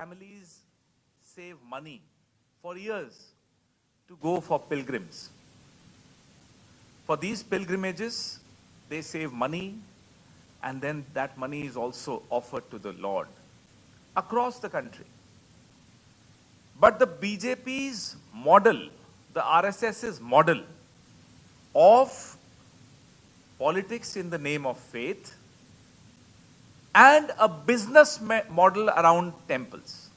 families save money for years to go for pilgrims. For these pilgrimages, they save money, and then that money is also offered to the Lord across the country. But the BJP's model, the RSS's model of politics in the name of faith and a business model around temples.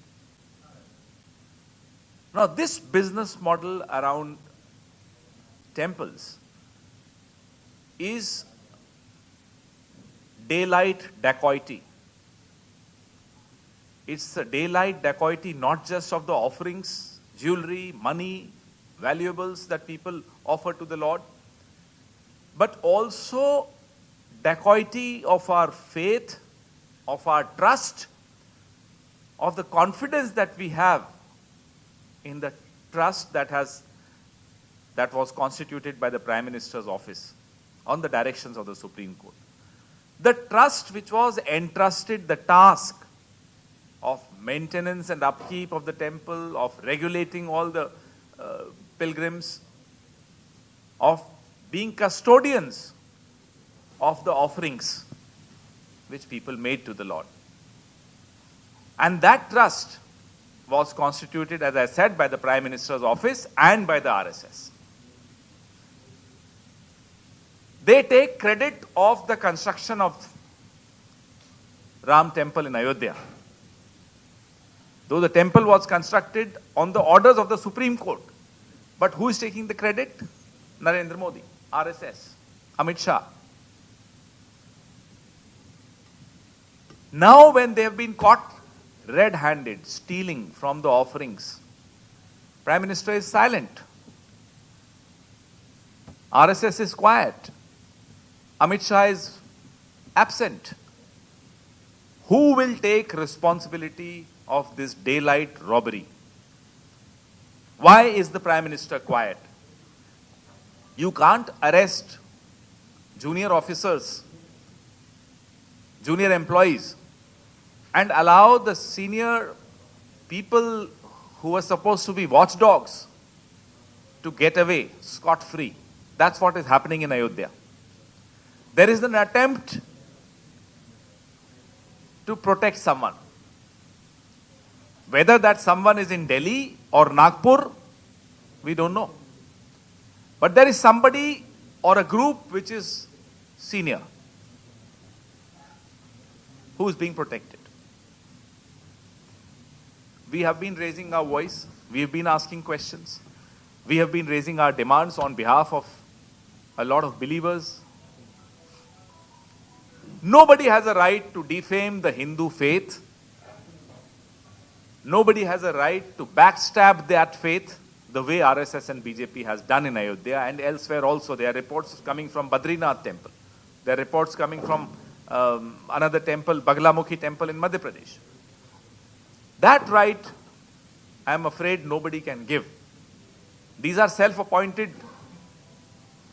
Now, this business model around temples is daylight dacoity. It's a daylight dacoity not just of the offerings, jewelry, money, valuables that people offer to the Lord, but also dacoity of our faith, of our trust, of the confidence that we have in the trust that was constituted by the Prime Minister's office on the directions of the Supreme Court. The trust which was entrusted the task of maintenance and upkeep of the temple, of regulating all the pilgrims, of being custodians of the offerings which people made to the Lord. And that trust was constituted, as I said, by the Prime Minister's office and by the RSS. They take credit of the construction of Ram Temple in Ayodhya. Though the temple was constructed on the orders of the Supreme Court. But who is taking the credit? Narendra Modi, RSS, Amit Shah. Now when they have been caught red-handed, stealing from the offerings, Prime Minister is silent. RSS is quiet. Amit Shah is absent. Who will take responsibility of this daylight robbery? Why is the Prime Minister quiet? You can't arrest junior officers, junior employees, and allow the senior people who are supposed to be watchdogs to get away scot-free. That's what is happening in Ayodhya. There is an attempt to protect someone. Whether that someone is in Delhi or Nagpur, we don't know. But there is somebody or a group which is senior who is being protected. We have been raising our voice. We have been asking questions. We have been raising our demands on behalf of a lot of believers. Nobody has a right to defame the Hindu faith. Nobody has a right to backstab that faith the way RSS and BJP has done in Ayodhya and elsewhere also. There are reports coming from Badrinath temple. There are reports coming from another temple, Baglamukhi temple in Madhya Pradesh. That right, I am afraid nobody can give. These are self-appointed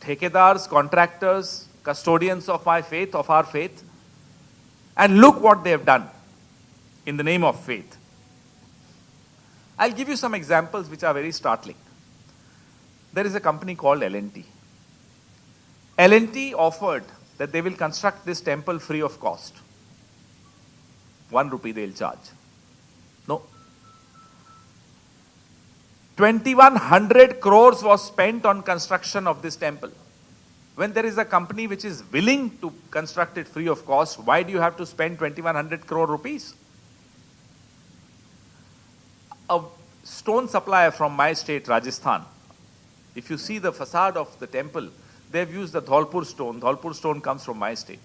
thekedars, contractors, custodians of my faith, of our faith. And look what they have done in the name of faith. I'll give you some examples which are very startling. There is a company called L&T. L&T offered that they will construct this temple free of cost. 1 rupee they'll charge. No. 2,100 crores was spent on construction of this temple. When there is a company which is willing to construct it free of cost, why do you have to spend 2,100 crore rupees? A stone supplier from my state, Rajasthan, if you see the facade of the temple, they've used the Dholpur stone. Dholpur stone comes from my state.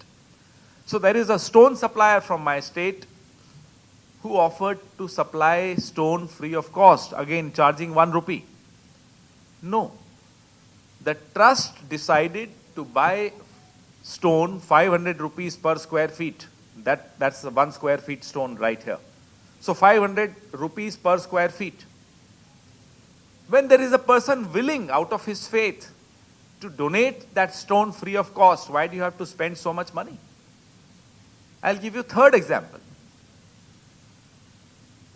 So there is a stone supplier from my state who offered to supply stone free of cost, again charging 1 rupee. No. The trust decided to buy stone 500 rupees per square feet. That's the 1 square feet stone right here. So 500 rupees per square feet. When there is a person willing out of his faith to donate that stone free of cost, why do you have to spend so much money? I'll give you a third example.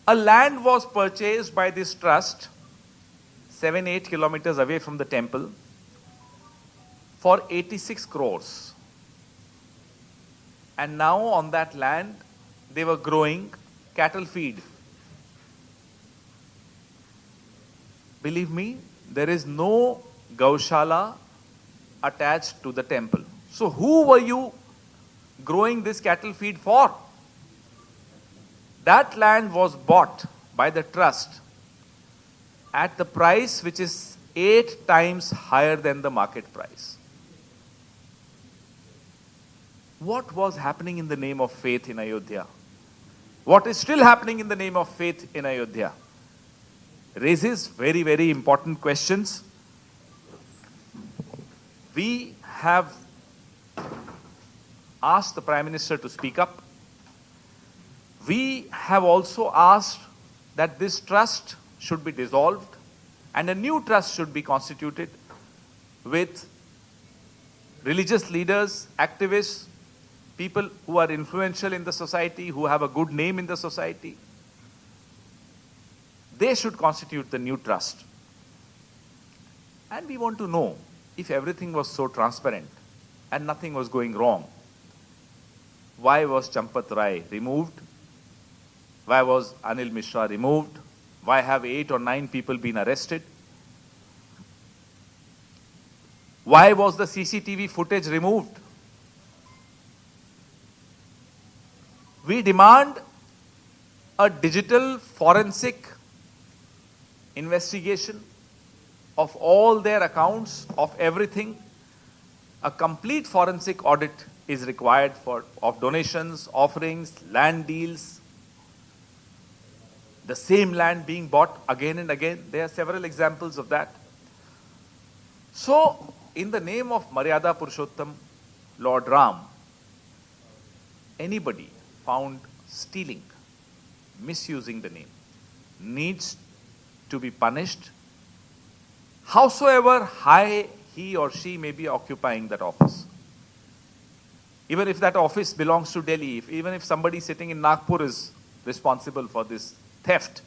A land was purchased by this trust 7-8 kilometers away from the temple for 86 crores. And now on that land, they were growing cattle feed. Believe me, there is no Gaushala attached to the temple. So who were you growing this cattle feed for? That land was bought by the trust at the price which is 8 times higher than the market price. What was happening in the name of faith in Ayodhya? What is still happening in the name of faith in Ayodhya? Raises very, very important questions. We have asked the Prime Minister to speak up. We have also asked that this trust should be dissolved and a new trust should be constituted with religious leaders, activists, people who are influential in the society, who have a good name in the society. They should constitute the new trust. And we want to know, if everything was so transparent and nothing was going wrong, why was Champat Rai removed? Why was Anil Mishra removed? Why have 8 or 9 people been arrested? Why was the CCTV footage removed? We demand a digital forensic investigation of all their accounts, of everything. A complete forensic audit is required of donations, offerings, land deals, the same land being bought again and again. There are several examples of that. So, in the name of Maryada Purushottam, Lord Ram, anybody found stealing, misusing the name, needs to be punished, howsoever high he or she may be occupying that office. Even if that office belongs to Delhi, even if somebody sitting in Nagpur is responsible for this theft,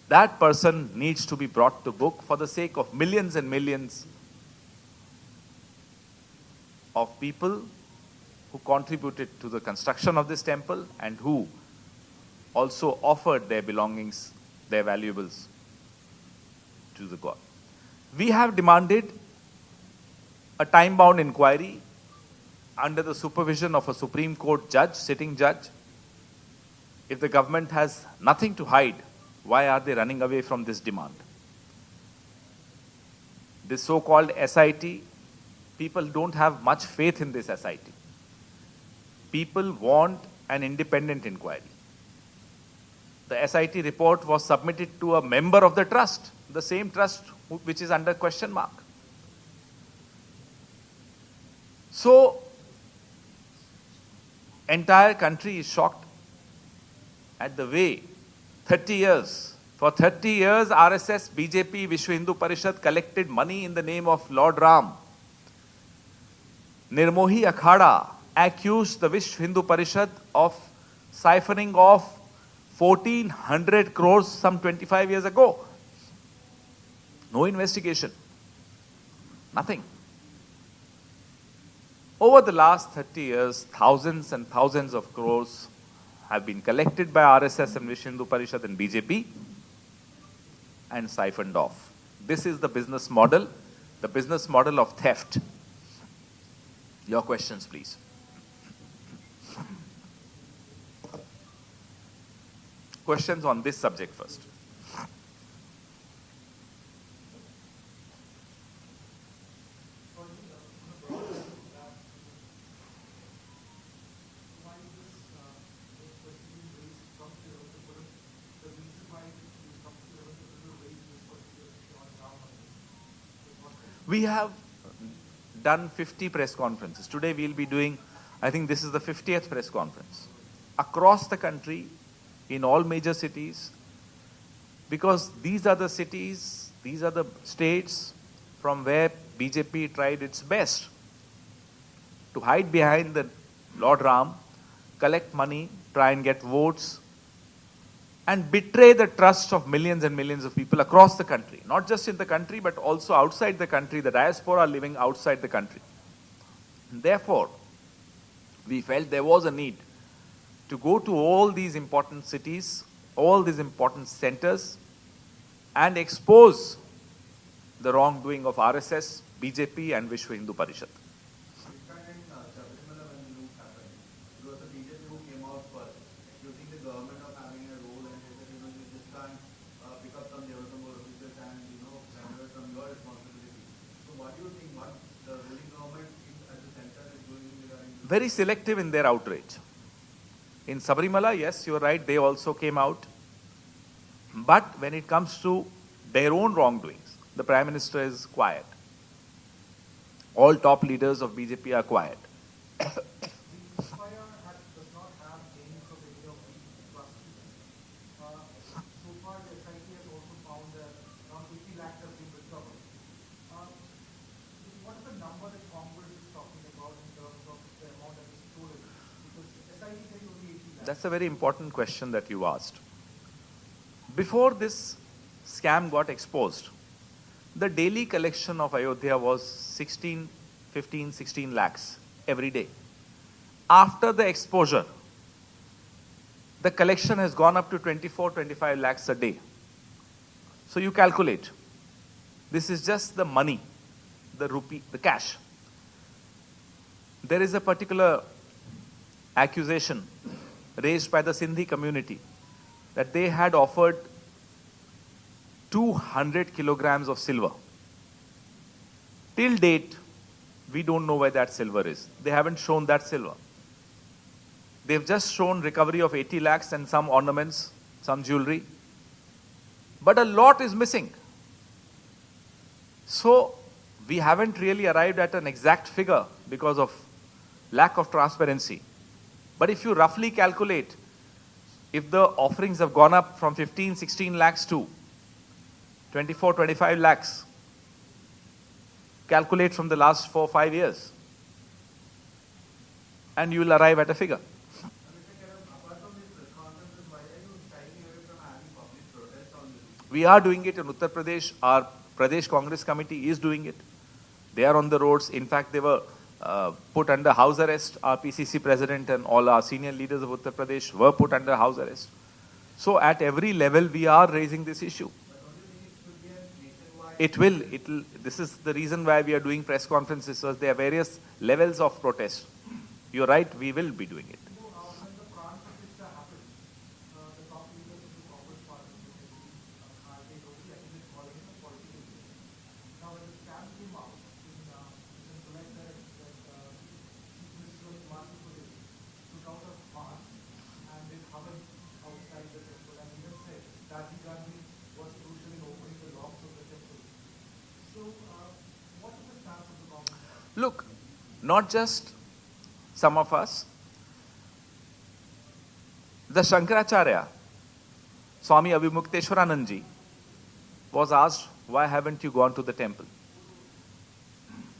that person needs to be brought to book for the sake of millions and millions of people who contributed to the construction of this temple and who also offered their belongings, their valuables to the god. We have demanded a time-bound inquiry under the supervision of a Supreme Court judge, sitting judge. If the government has nothing to hide, why are they running away from this demand? This so-called SIT, people don't have much faith in this SIT. People want an independent inquiry. The SIT report was submitted to a member of the trust, the same trust which is under question mark. So, entire country is shocked at the way 30 years, for 30 years RSS, BJP, Vishwa Hindu Parishad collected money in the name of Lord Ram. Nirmohi Akhada accused the Vishwa Hindu Parishad of siphoning off 1400 crores some 25 years ago. No investigation. Nothing. Over the last 30 years, thousands and thousands of crores have been collected by RSS and Vishwa Hindu Parishad and BJP and siphoned off. This is the business model of theft. Your questions, please. Questions on this subject first. We have done 50 press conferences. Today we'll be doing, I think this is the 50th press conference. Across the country, in all major cities, because these are the cities, these are the states from where BJP tried its best to hide behind the Lord Ram, collect money, try and get votes, and betray the trust of millions and millions of people across the country, not just in the country, but also outside the country, the diaspora living outside the country. Therefore, we felt there was a need to go to all these important cities, all these important centers, and expose the wrongdoing of RSS, BJP, and Vishwa Hindu Parishad. Very selective in their outrage. In Sabarimala, yes, you're right, they also came out. But when it comes to their own wrongdoings, the Prime Minister is quiet. All top leaders of BJP are quiet. That's a very important question that you asked. Before this scam got exposed, the daily collection of Ayodhya was 16 lakhs every day. After the exposure, the collection has gone up to 25 lakhs a day. So you calculate. This is just the money, the rupee, the cash. There is a particular accusation raised by the Sindhi community that they had offered 200 kilograms of silver. Till date, we don't know where that silver is. They haven't shown that silver. They've just shown recovery of 80 lakhs and some ornaments, some jewelry. But a lot is missing. So we haven't really arrived at an exact figure because of lack of transparency. But if you roughly calculate, if the offerings have gone up from 16 lakhs to 25 lakhs, calculate from the last 4-5 years, and you will arrive at a figure. We are doing it in Uttar Pradesh. Our Pradesh Congress Committee is doing it. They are on the roads. In fact, they were put under house arrest. Our PCC president and all our senior leaders of Uttar Pradesh were put under house arrest. So at every level, we are raising this issue. It will. This is the reason why we are doing press conferences. So there are various levels of protest. You're right, we will be doing it. Look, not just some of us. The Shankaracharya, Swami Avimukteswaranandji, was asked, why haven't you gone to the temple?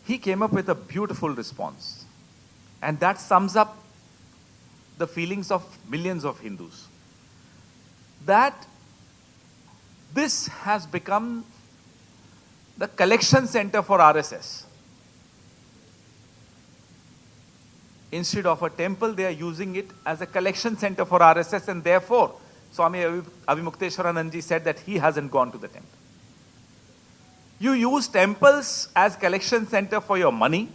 He came up with a beautiful response. And that sums up the feelings of millions of Hindus. That this has become the collection center for RSS. Instead of a temple, they are using it as a collection center for RSS, and therefore, Swami Avimukteswaranandji said that he hasn't gone to the temple. You use temples as collection center for your money,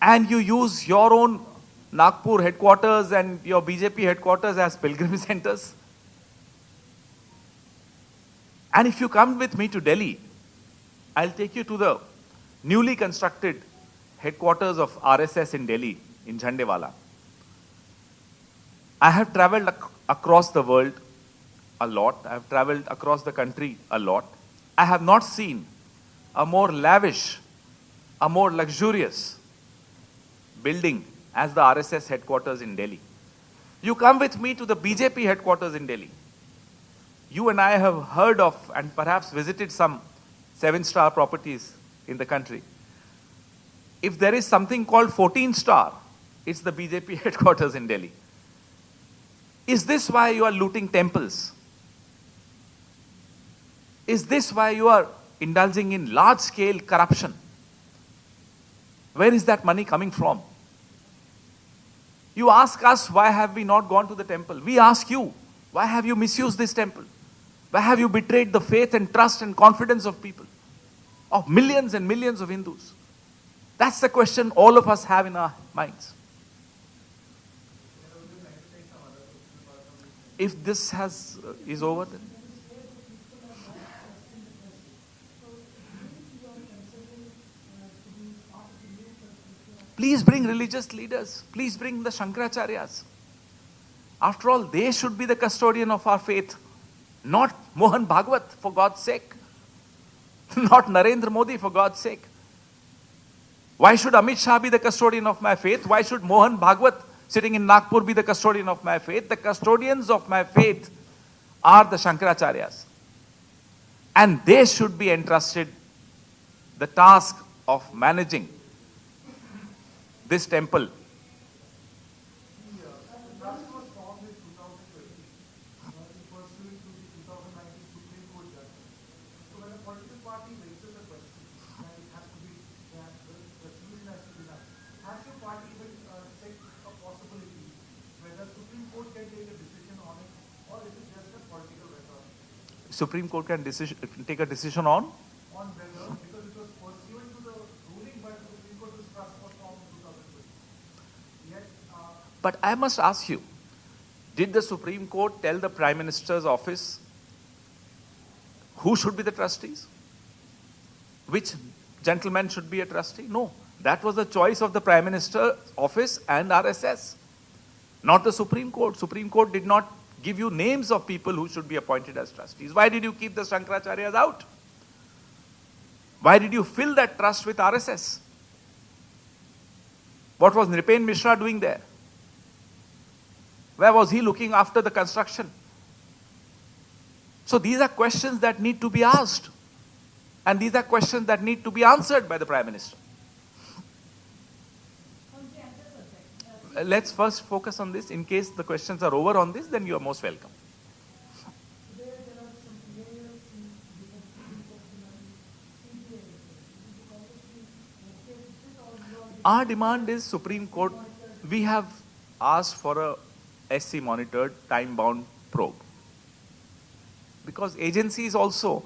and you use your own Nagpur headquarters and your BJP headquarters as pilgrim centers. And if you come with me to Delhi, I'll take you to the newly constructed headquarters of RSS in Delhi, in Jhandewala. I have traveled across the world a lot. I have traveled across the country a lot. I have not seen a more lavish, a more luxurious building as the RSS headquarters in Delhi. You come with me to the BJP headquarters in Delhi. You and I have heard of and perhaps visited some 7-star properties in the country. If there is something called 14-star, it's the BJP headquarters in Delhi. Is this why you are looting temples? Is this why you are indulging in large-scale corruption? Where is that money coming from? You ask us, why have we not gone to the temple? We ask you, why have you misused this temple? Why have you betrayed the faith and trust and confidence of people, of millions and millions of Hindus? That's the question all of us have in our minds. If this is over, then please bring religious leaders. Please bring the Shankaracharyas. After all, they should be the custodian of our faith, not Mohan Bhagwat, for God's sake. Not Narendra Modi, for God's sake. Why should Amit Shah be the custodian of my faith? Why should Mohan Bhagwat sitting in Nagpur be the custodian of my faith? The custodians of my faith are the Shankaracharyas. And they should be entrusted the task of managing this temple. Supreme Court can take a decision on? On whether, because it was pursuant to the ruling by the Supreme Court, this trust was formed in 2020. Yet, but I must ask you, did the Supreme Court tell the Prime Minister's office who should be the trustees? Which gentleman should be a trustee? No. That was the choice of the Prime Minister's office and RSS, not the Supreme Court. Supreme Court did not give you names of people who should be appointed as trustees. Why did you keep the Shankaracharyas out? Why did you fill that trust with RSS? What was Nripen Mishra doing there? Where was he looking after the construction? So these are questions that need to be asked. And these are questions that need to be answered by the Prime Minister. Let's first focus on this. In case the questions are over on this, then you are most welcome. Our demand is Supreme Court. We have asked for a SC monitored time-bound probe. Because agencies also,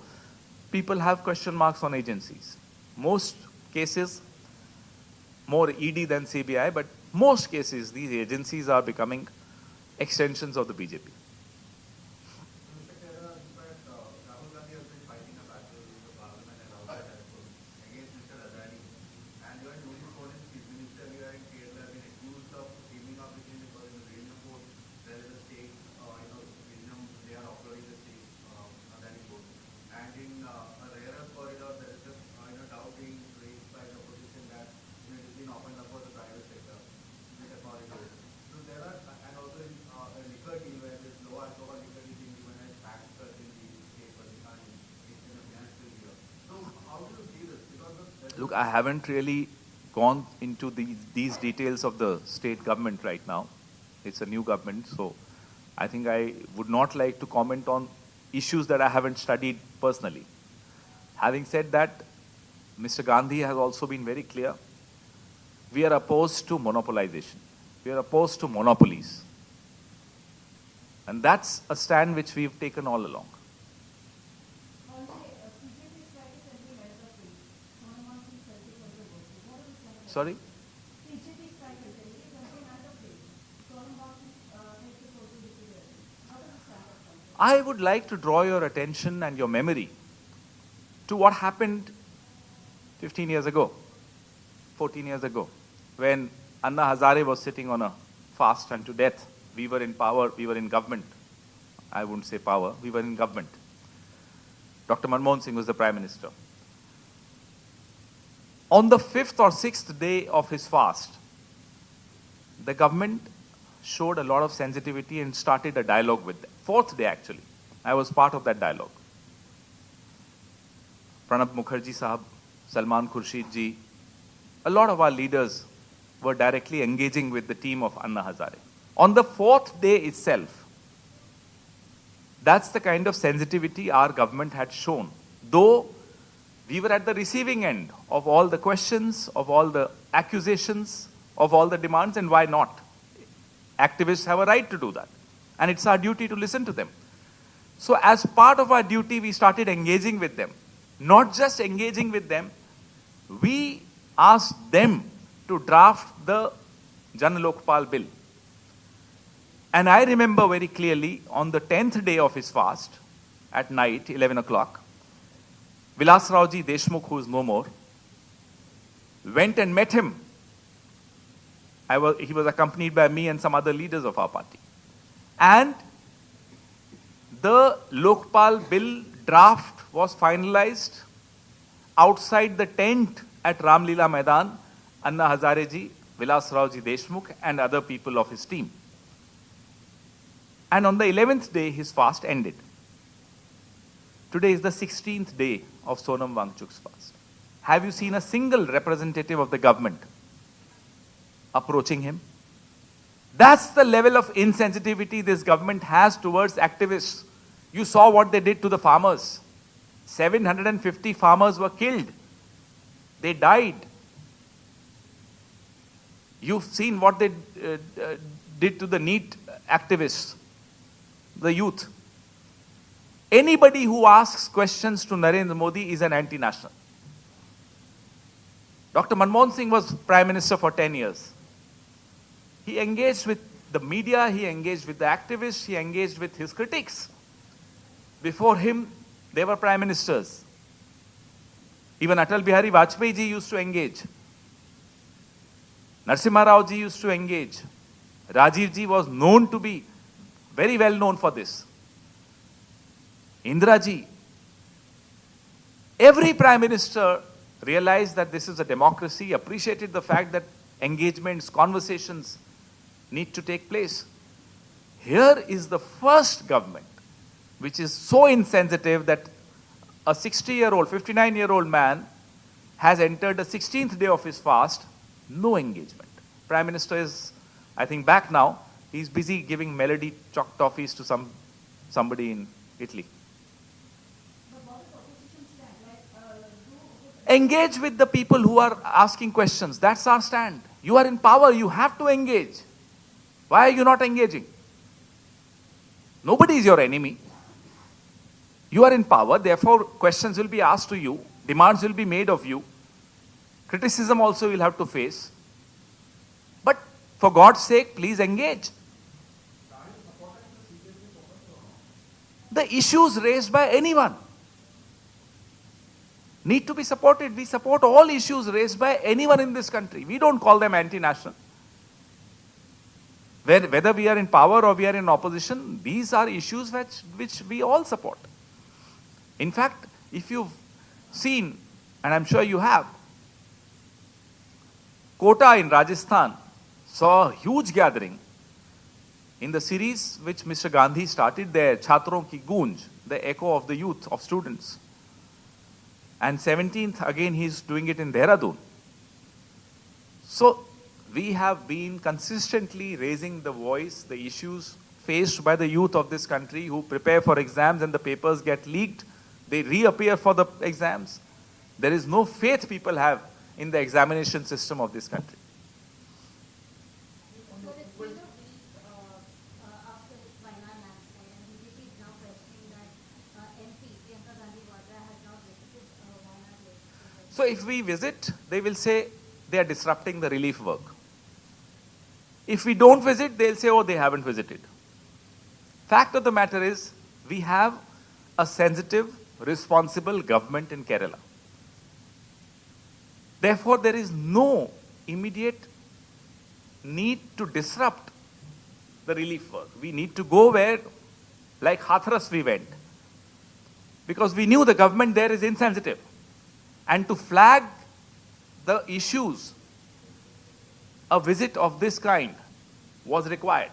people have question marks on agencies. Most cases, more ED than CBI, but most cases, these agencies are becoming extensions of the BJP. Mr. Khera, in fact, Rahul Gandhi has been fighting a battle in the parliament and outside against Mr. Adani. And even during Colin's chief minister here in Kerala have been accused of teaming up with him because in the Vizhinjam port there is a stake, Vizhinjam, they are offloading the stake, Adani port. And in a rarer corridor, there is just doubt being raised by the opposition that it has been opened up for the private sector. So there are, and also in a liquor deal where this low alcohol liquor is being given as tax cut in the state for the financial year. So how do you see this? Because look, I haven't really gone into these details of the state government right now. It's a new government, so I think I would not like to comment on issues that I haven't studied personally. Having said that, Mr. Gandhi has also been very clear. We are opposed to monopolization. We are opposed to monopolies. And that's a stand which we've taken all along. Sorry? I would like to draw your attention and your memory to what happened 15 years ago, 14 years ago, when Anna Hazare was sitting on a fast unto death. We were in power, we were in government. I wouldn't say power, we were in government. Dr. Manmohan Singh was the Prime Minister. On the 5th or 6th day of his fast, the government showed a lot of sensitivity and started a dialogue with them. 4th day actually. I was part of that dialogue. Pranab Mukherjee Sahab, Salman Khurshid ji, a lot of our leaders were directly engaging with the team of Anna Hazare. On the 4th day itself, That's the kind of sensitivity our government had shown. Though we were at the receiving end of all the questions, of all the accusations, of all the demands, and why not? Activists have a right to do that. And it's our duty to listen to them. So as part of our duty, we started engaging with them. Not just engaging with them, we asked them to draft the Jan Lokpal bill. And I remember very clearly on the 10th day of his fast, at night, 11 o'clock, Vilas Raoji Deshmukh, who is no more, went and met him. He was accompanied by me and some other leaders of our party. And the Lokpal bill draft was finalized outside the tent at Ramlila Maidan, Anna Hazareji, Vilas Raoji Deshmukh, and other people of his team. And on the 11th day, his fast ended. Today is the 16th day of Sonam Wangchuk's fast. Have you seen a single representative of the government approaching him? That's the level of insensitivity this government has towards activists. You saw what they did to the farmers. 750 farmers were killed. They died. You've seen what they did to the NEET activists, the youth. Anybody who asks questions to Narendra Modi is an anti-national. Dr. Manmohan Singh was Prime Minister for 10 years. He engaged with the media, he engaged with the activists, he engaged with his critics. Before him, they were Prime Ministers. Even Atal Bihari Vajpayee ji used to engage. Narasimha Rao ji used to engage. Rajiv ji was known to be very well known for this. Indira ji. Every Prime Minister realized that this is a democracy, appreciated the fact that engagements, conversations need to take place. Here is the first government which is so insensitive that a 60-year-old, 59-year-old man has entered the 16th day of his fast, no engagement. Prime Minister is, I think, back now. He's busy giving melody chalk toffees to somebody in Italy. Engage with the people who are asking questions. That's our stand. You are in power. You have to engage. Why are you not engaging? Nobody is your enemy. You are in power. Therefore, questions will be asked to you. Demands will be made of you. Criticism also you'll have to face. But for God's sake, please engage. The issues raised by anyone need to be supported. We support all issues raised by anyone in this country. We don't call them anti-national. Whether we are in power or we are in opposition, these are issues which we all support. In fact, if you've seen, and I'm sure you have, Kota in Rajasthan saw a huge gathering in the series which Mr. Gandhi started there, Chhatron Ki Goonj, the echo of the youth, of students. And 17th, again, he's doing it in Dehradun. So, we have been consistently raising the voice, the issues faced by the youth of this country who prepare for exams and the papers get leaked. They reappear for the exams. There is no faith people have in the examination system of this country. So if we visit, they will say they are disrupting the relief work. If we don't visit, they'll say, oh, they haven't visited. Fact of the matter is, we have a sensitive, responsible government in Kerala. Therefore, there is no immediate need to disrupt the relief work. We need to go where, like Hathras we went, because we knew the government there is insensitive. And to flag the issues, a visit of this kind was required.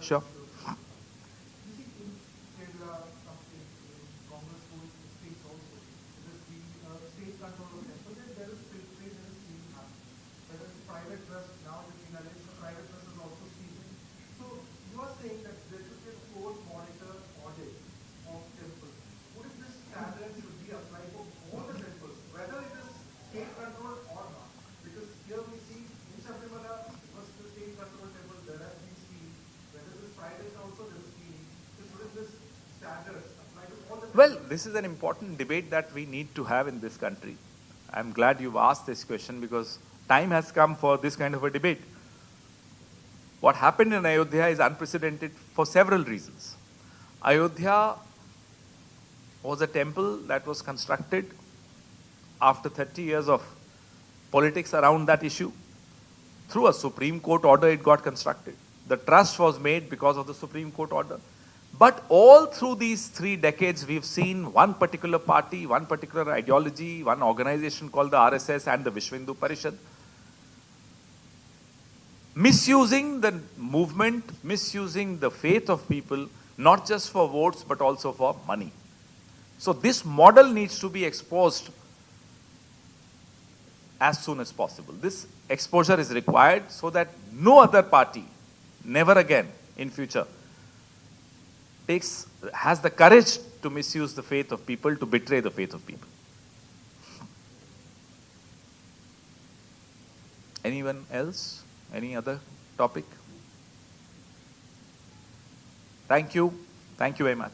Sure. Private trust, now it is being alleged the private trust is also stealing. So you are saying that there should be a court monitor audit of temples. Wouldn't this standard should be applied for all the temples, whether it is state controlled or not? Because here we see in Sabrimala, it was the state controlled temple, there has been stealing. Whether it is private also there is stealing. So shouldn't this standards apply to all the temples? Well, this is an important debate that we need to have in this country. I'm glad you've asked this question because time has come for this kind of a debate. What happened in Ayodhya is unprecedented for several reasons. Ayodhya was a temple that was constructed after 30 years of politics around that issue. Through a Supreme Court order, it got constructed. The trust was made because of the Supreme Court order. But all through these 3 decades, we've seen one particular party, one particular ideology, one organization called the RSS and the Vishwa Hindu Parishad, misusing the movement, misusing the faith of people, not just for votes, but also for money. So this model needs to be exposed as soon as possible. This exposure is required so that no other party, never again in future, has the courage to misuse the faith of people, to betray the faith of people. Anyone else? Any other topic? Thank you. Thank you very much.